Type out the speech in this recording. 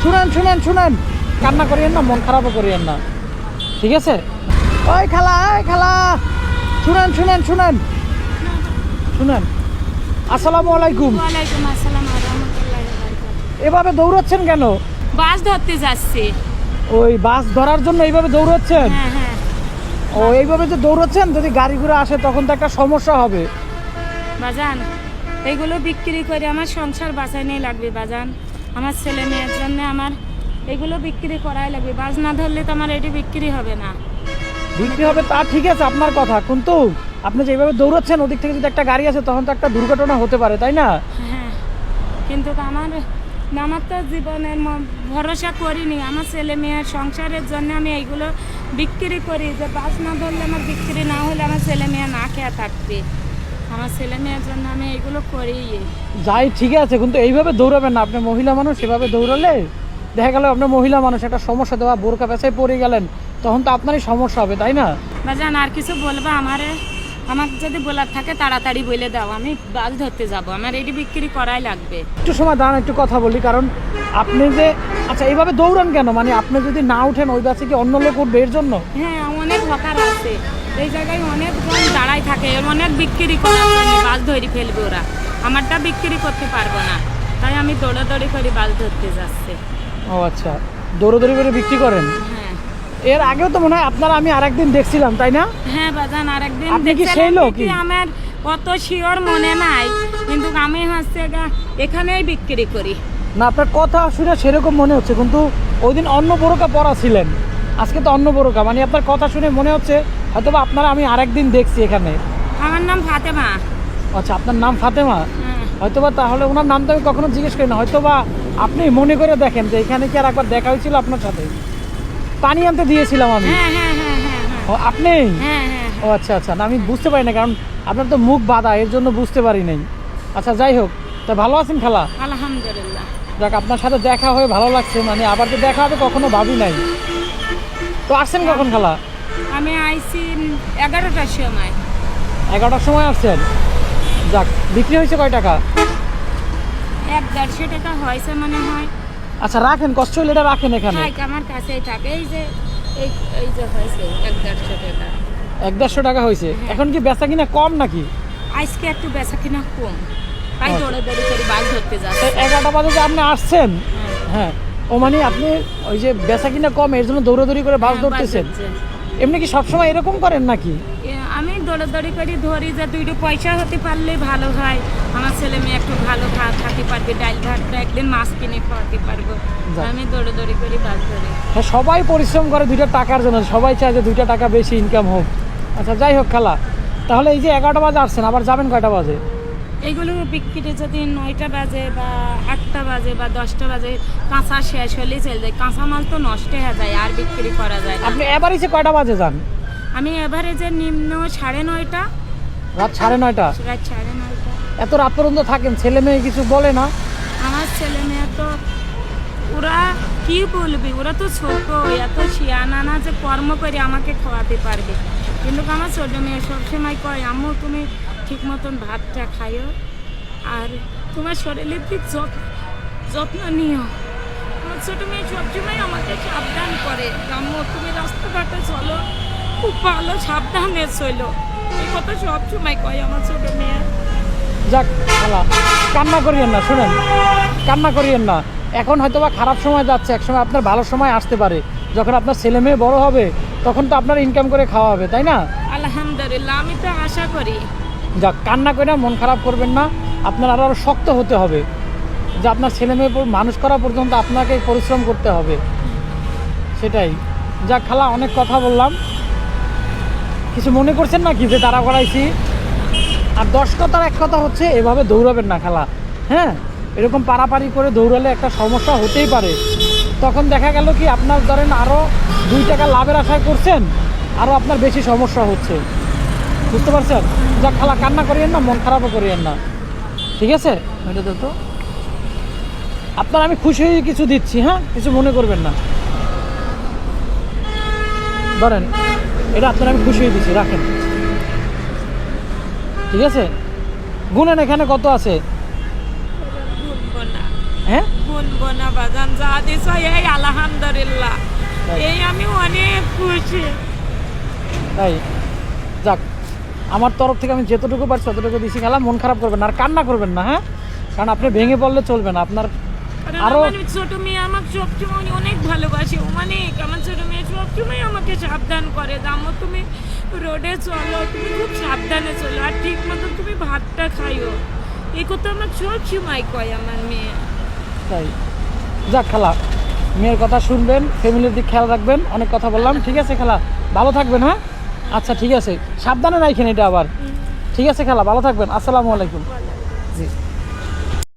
শুনেন শুনেন শুনেন, কান্না করিয়েন না, মন খারাপও করিয়েন না, ঠিক আছে? ওই খালা, ওই খালা, শুনেন শুনেন শুনেন শুনেন। আসসালামু আলাইকুম। ওয়ালাইকুম আসসালাম ওয়া রাহমাতুল্লাহি ওয়া বারাকাতুহু। এভাবে দৌড়াচ্ছেন কেন? বাস ধরতে যাচ্ছি। ওই বাস ধরার জন্য এইভাবে দৌড়াচ্ছেন? হ্যাঁ হ্যাঁ ও এইভাবে যে দৌড়াচ্ছেন, যদি গাড়ি ঘোড়া আসে তখন তো একটা সমস্যা হবে। বাজান, এইগুলো বিক্রি করে আমার সংসার বাঁচাইনেই লাগবে বাজান। আমার ছেলে মেয়ের জন্য আমার এগুলো বিক্রি করাই লাগবে। বাস না ধরলে তো আমার এটি বিক্রি হবে না। বিক্রি হবে তা ঠিক আছে আপনার কথা, কিন্তু আপনি যেভাবে দৌড়াচ্ছেন ওদিক থেকে যদি একটা গাড়ি আসে তখন তো একটা দুর্ঘটনা হতে পারে, তাই না? হ্যাঁ, কিন্তু আমার আমার তো জীবনের ভরসা করিনি। আমার ছেলে মেয়ের সংসারের জন্য আমি এইগুলো বিক্রি করি, যে বাস না ধরলে আমার বিক্রি না হলে আমার ছেলে মেয়ে না খেয়ে থাকবে। আমার ছেলে মেয়ের জন্য আমি এইগুলো করি। যাই ঠিক আছে, কিন্তু এইভাবে দৌড়াবেন না। আপনি মহিলা মানুষ, সেভাবে দৌড়ালে দেখা গেল আপনার মহিলা মানুষ একটা সমস্যা, দেওয়া বোরকা পেছায় পড়ে গেলেন, তখন তো আপনারই সমস্যা হবে, তাই না? বাজান, আর কিছু বলবা আমারে? আমাকে যদি বলার থাকে তাড়াতাড়ি বলে দাও, আমি বাস ধরতে যাব। আমার এটি বিক্রি করাই লাগবে। একটু সময় দাঁড়ান, একটু কথা বলি। কারণ আপনি যে আচ্ছা এইভাবে দৌড়ান কেন? মানে আপনি যদি না উঠেন ওই বাসে কি অন্য লোক উঠবে এর জন্য? হ্যাঁ, অনেক হকার আছে এই জায়গায়, অনেকজন দাঁড়াই থাকে, অনেক বিক্রি করার জন্য বাস ধরে ফেলবে ওরা। আমারটা বিক্রি করতে পারবো না, তাই আমি দৌড়াদৌড়ি করে বাস ধরতে যাচ্ছি। ও আচ্ছা, দৌড়াদৌড়ি করে বিক্রি করেন? হ্যাঁ এর আগেও তো মনে হয় আপনারা আমি আরেকদিন দেখছিলাম, তাই না? হ্যাঁ বাজান, আরেকদিন আপনি কি দেখছিলাম সেই লোক? কি আমার অত শিওর মনে নাই, কিন্তু আমি হচ্ছে এখানেই বিক্রি করি। না, আপনার কথা শুনে সেরকম মনে হচ্ছে, কিন্তু ওই দিন অন্য বোরকা পরা ছিলেন, আজকে তো অন্য বোরকা। মানে আপনার কথা শুনে মনে হচ্ছে হয়তো বা আপনারা আমি আরেকদিন দেখছি এখানে। আমার নাম ফাতেমা। আচ্ছা, আপনার নাম ফাতেমা? হ্যাঁ হয়তো বা, তাহলে ওনার নাম তো আমি কখনো জিজ্ঞেস করি না। হয়তো বা আপনি মনে করে দেখেন যে এখানে কি আর একবার দেখা হয়েছিল আপনার সাথে, পানি আনতে দিয়েছিলাম আমি। হ্যাঁ হ্যাঁ হ্যাঁ হ্যাঁ হ্যাঁ ও আপনি? হ্যাঁ হ্যাঁ। ও আচ্ছা আচ্ছা, না আমি বুঝতে পারি না, কারণ আপনার তো মুখ বাঁধা, এর জন্য বুঝতে পারি নাই। আচ্ছা যাই হোক, তা ভালো আছেন খালা? আলহামদুলিল্লাহ। যাক, আপনার সাথে দেখা হয়ে ভালো লাগছে। মানে আবার যে দেখা হবে কখনো ভাবি নাই। তো আসছেন কখন খালা? আমি আইছি 11টার সময়। 11টার সময় আসছেন? যাক, বিক্রি হয়েছে কয় টাকা? 150 টাকা হয়েছে মনে হয়। আচ্ছা রাখেন, কষ্ট হলে এটা রাখেন এখানে। থাক, আমার কাছেই থাকে। এই যে এই যে হয়েছে 150 টাকা। 150 টাকা হয়েছে। এখন কি বেচা কিনা কম নাকি? আজকে একটু বেচা কিনা কম, তাই আচ্ছা। দৌড়াদৌড়ি করে বাস ধরতে যাচ্ছি। 11টা বাজে যে আপনি আসছেন? হ্যাঁ। হ্যাঁ। ও মানে আপনি ওই যে বেচা কিনা কম এর জন্য দৌড়াদৌড়ি করে বাস হ্যাঁ, ধরতেছেন? ধরছে। এমনি কি সবসময় এরকম করেন নাকি? আমি দৌড়াদৌড়ি করে ধরি, যে দুইটো পয়সা হতে পারলে ভালো হয়। আমার ছেলে মেয়ে একটু ভালো থাকতে পারবে, ডাল ভাতটা একদিন মাছ কিনে খাওয়াতে পারবো। যাক। আমি দৌড়াদৌড়ি করে বাস ধরি। হ্যাঁ, সবাই পরিশ্রম করে 2টা টাকার জন্য, সবাই চায় যে 2টা টাকা বেশি ইনকাম হোক। আচ্ছা যাই হোক খালা, তাহলে এই যে 11টা বাজে আসছেন, আবার যাবেন কয়টা বাজে? এইগুলো বিক্রি যদি 9টা বাজে বা 8টা বাজে বা 10টা বাজে, কাঁচা শেষ হলেই চলে যায়। কাঁচা মাল তো নষ্ট হয়ে যায়, আর বিক্রি করা যায় না। আপনি এভারেজে কয়টা বাজে যান? আমি এভারেজে নিম্ন 9:30। রাত 9:30? রাত 9:30। এত রাত পর্যন্ত থাকেন, ছেলে মেয়ে কিছু বলে না? আমার ছেলে মেয়ে তো ওরা কি বলবে, ওরা তো ছোট, এত শিয়ানা না যে কর্ম করে আমাকে খাওয়াতে পারবে। কিন্তু আমার ছোট মেয়ে সবসময় কয়, আম্মু তুমি ঠিক মতন ভাতটা খাইও, আর তোমার শরীরের দিক যত্ন নিও। আমার ছোট মেয়ে সবসময় আমাকে সাবধান করে, আম্মু তুমি রাস্তাঘাটে চলো, খুব ভালো সাবধানে চলো। এই কথা সবসময় কয় আমার ছোট মেয়ে। যাক খালা, কান্না করিয়েন না, শুনেন, কান্না করিয়েন না। এখন হয়তো বা খারাপ সময় যাচ্ছে, একসময় আপনার ভালো সময় আসতে পারে। যখন আপনার ছেলে মেয়ে বড় হবে তখন তো আপনার ইনকাম করে খাওয়া হবে, তাই না? আলহামদুলিল্লাহ, আমি তো আশা করি। যাক, কান্না করে না, মন খারাপ করবেন না। আপনার আরও শক্ত হতে হবে, যে আপনার ছেলে মেয়ে মানুষ করা পর্যন্ত আপনাকে পরিশ্রম করতে হবে, সেটাই। যাক খালা, অনেক কথা বললাম, কিছু মনে করছেন না কি যে তাড়া করাইছি? আর 10 কথার এক কথা হচ্ছে, এভাবে দৌড়াবেন না খালা। হ্যাঁ, এরকম পারাপারি করে দৌড়ালে একটা সমস্যা হতেই পারে। তখন দেখা গেল কি আপনার ধরেন আরও 2 টাকা লাভের আশায় করছেন, আরও আপনার বেশি সমস্যা হচ্ছে, বুঝতে পারছেন? যাক খালা, কান্না করিয়েন না, মন খারাপও করিয়েন না, ঠিক আছে? এটা তো আপনার আমি খুশি হয়ে কিছু দিচ্ছি, হ্যাঁ, কিছু মনে করবেন না। ধরেন, এটা আপনার আমি খুশি হয়ে দিচ্ছি, রাখেন, ঠিক আছে? গুনেন এখানে কত আছে? বলবো না, হ্যাঁ, বলবো না বাজান, যা দিছ এই আলহামদুলিল্লাহ, তাই। এই আমি অনেক খুশি। তাই যাক, আমার তরফ থেকে আমি যতটুকু পারছি ততটুকু দিছি খালা। মন খারাপ করবেন না আর কান্না করবেন না, হ্যাঁ, কারণ আপনি ভেঙে পড়লে চলবে না। আপনার কারণ আরো আমার ছোট মেয়ে আমাকে সবসময় অনেক ভালোবাসে, অনেক। আমার ছোট মেয়ে সবসময় আমাকে সাবধান করে, আম্মু তুমি রোডে চলো, তুমি খুব সাবধানে চলো, আর ঠিক মতো তুমি ভাতটা খাইও, এই কথা আমার সবসময় কয় আমার মেয়ে। তাই যাক খালা, মেয়ের কথা শুনবেন, ফ্যামিলির দিক খেয়াল রাখবেন। অনেক কথা বললাম, ঠিক আছে খালা, ভালো থাকবেন, হ্যাঁ। আচ্ছা ঠিক আছে, সাবধানে রাখেন এটা আবার। ঠিক আছে খালা, ভালো থাকবেন। আসসালামু আলাইকুম। জি।